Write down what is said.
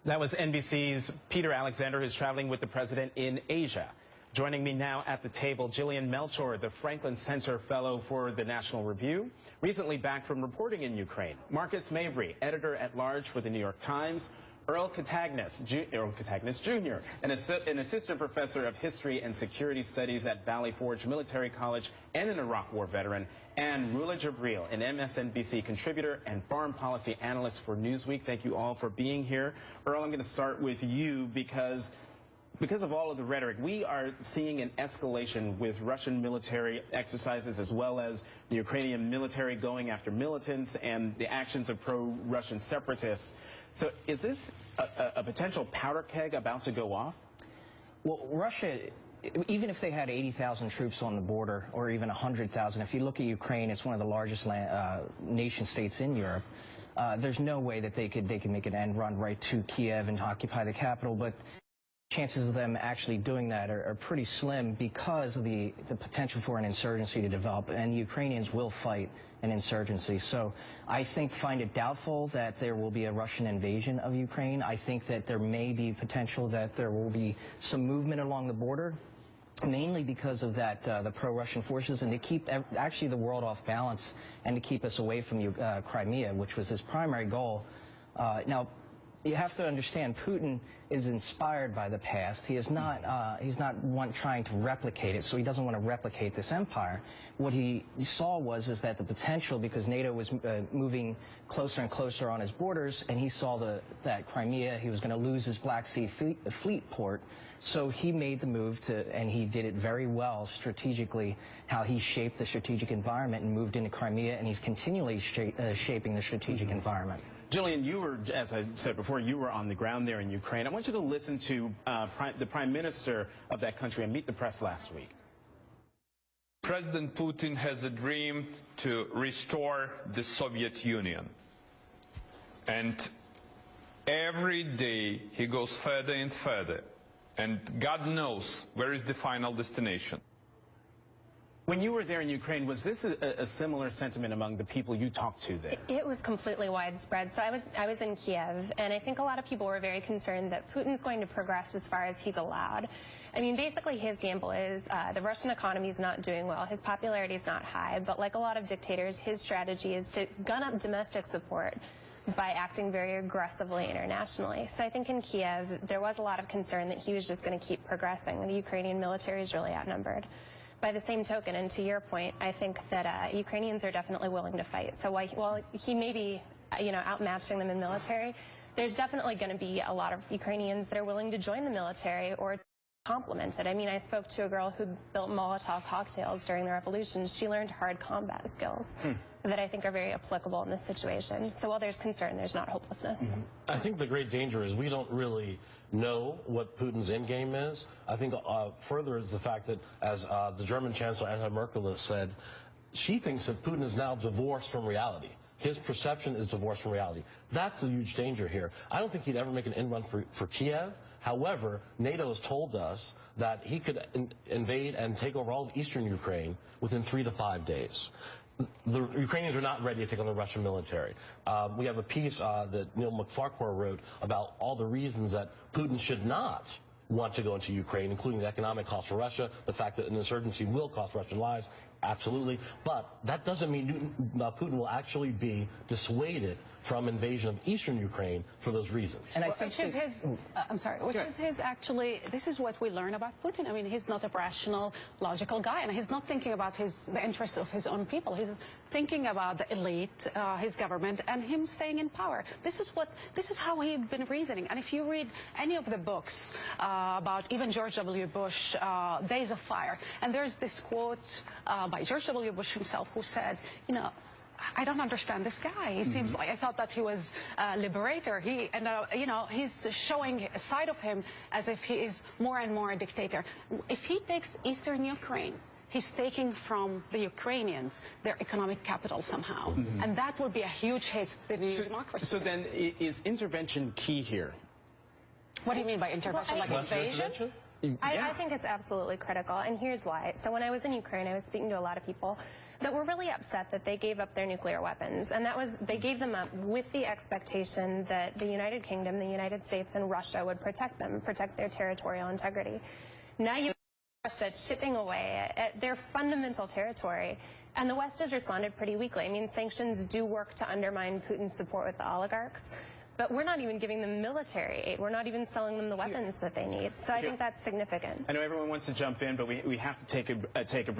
That was NBC's Peter Alexander, who's traveling with the president in Asia. Joining me now at the table, Jillian Melchior, the Franklin Center Fellow for the National Review, recently back from reporting in Ukraine. Marcus Mabry, editor-at-large for the New York Times. Earl Catagnas Jr., an assistant professor of history and security studies at Valley Forge Military College and an Iraq War veteran. And Rula Jibril, an MSNBC contributor and foreign policy analyst for Newsweek. Thank you all for being here. Earl, I'm going to start with you because of all of the rhetoric, we are seeing an escalation with Russian military exercises as well as the Ukrainian military going after militants and the actions of pro-Russian separatists. So is this a potential powder keg about to go off? Well, Russia, even if they had 80,000 troops on the border or even 100,000, if you look at Ukraine, it's one of the largest nation states in Europe. There's no way that they could make an end run right to Kiev and occupy the capital, but chances of them actually doing that are pretty slim because of the potential for an insurgency to develop, and the Ukrainians will fight an insurgency. So I find it doubtful that there will be a Russian invasion of Ukraine. I think that there may be potential that there will be some movement along the border, mainly because of that the pro-Russian forces, and to keep actually the world off balance and to keep us away from Crimea, which was his primary goal. Now, you have to understand, Putin is inspired by the past. He is not, he's not one trying to replicate it, so he doesn't want to replicate this empire. What he saw is that the potential, because NATO was moving closer and closer on his borders, and he saw that Crimea, he was going to lose his Black Sea fleet port. So he made the move and he did it very well strategically, how he shaped the strategic environment and moved into Crimea, and he's continually shaping the strategic environment. Jillian, you were, as I said before, you were on the ground there in Ukraine. I want you to listen to the Prime Minister of that country and Meet the Press last week. President Putin has a dream to restore the Soviet Union. And every day he goes further and further. And God knows where is the final destination. When you were there in Ukraine, was this a similar sentiment among the people you talked to there? It was completely widespread. So I was in Kiev, and I think a lot of people were very concerned that Putin's going to progress as far as he's allowed. I mean, basically his gamble is the Russian economy is not doing well. His popularity is not high, but like a lot of dictators, his strategy is to gun up domestic support by acting very aggressively internationally. So I think in Kiev, there was a lot of concern that he was just going to keep progressing. The Ukrainian military is really outnumbered. By the same token, and to your point, I think that Ukrainians are definitely willing to fight. So while he may be, outmatching them in military, there's definitely going to be a lot of Ukrainians that are willing to join the military or complement it. I mean, I spoke to a girl who built Molotov cocktails during the revolution. She learned hard combat skills that I think are very applicable in this situation. So while there's concern, there's not hopelessness. I think the great danger is we don't really know what Putin's endgame is. I think further is the fact that, as the German Chancellor Angela Merkel has said, she thinks that Putin is now divorced from reality. His perception is divorced from reality. That's the huge danger here. I don't think he'd ever make an end run for Kiev. However, NATO has told us that he could invade and take over all of eastern Ukraine within 3 to 5 days. The Ukrainians are not ready to take on the Russian military. We have a piece that Neil McFarquhar wrote about all the reasons that Putin should not want to go into Ukraine, including the economic cost for Russia, the fact that an insurgency will cost Russian lives, absolutely. But that doesn't mean Putin will actually be dissuaded from invasion of eastern Ukraine for those reasons. And I think which is his, I'm sorry, which is his actually, this is what we learn about Putin. I mean, he's not a rational, logical guy, and he's not thinking about the interests of his own people. He's thinking about the elite, his government, and him staying in power. This is how he's been reasoning. And if you read any of the books about even George W. Bush, Days of Fire, and there's this quote by George W. Bush himself who said, I don't understand this guy. He seems like, I thought that he was a liberator. He's showing a side of him as if he is more and more a dictator. If he takes eastern Ukraine, he's taking from the Ukrainians their economic capital somehow. And that would be a huge hit to the new democracy. So then, is intervention key here? What do you mean by intervention? Like invasion? I think it's absolutely critical, and here's why. So when I was in Ukraine, I was speaking to a lot of people. that were really upset that they gave up their nuclear weapons. And they gave them up with the expectation that the United Kingdom, the United States, and Russia would protect them, protect their territorial integrity. Now you have Russia chipping away at their fundamental territory, and the West has responded pretty weakly. I mean, sanctions do work to undermine Putin's support with the oligarchs, but we're not even giving them military aid. We're not even selling them the weapons that they need. So I think that's significant. I know everyone wants to jump in, but we have to take a break.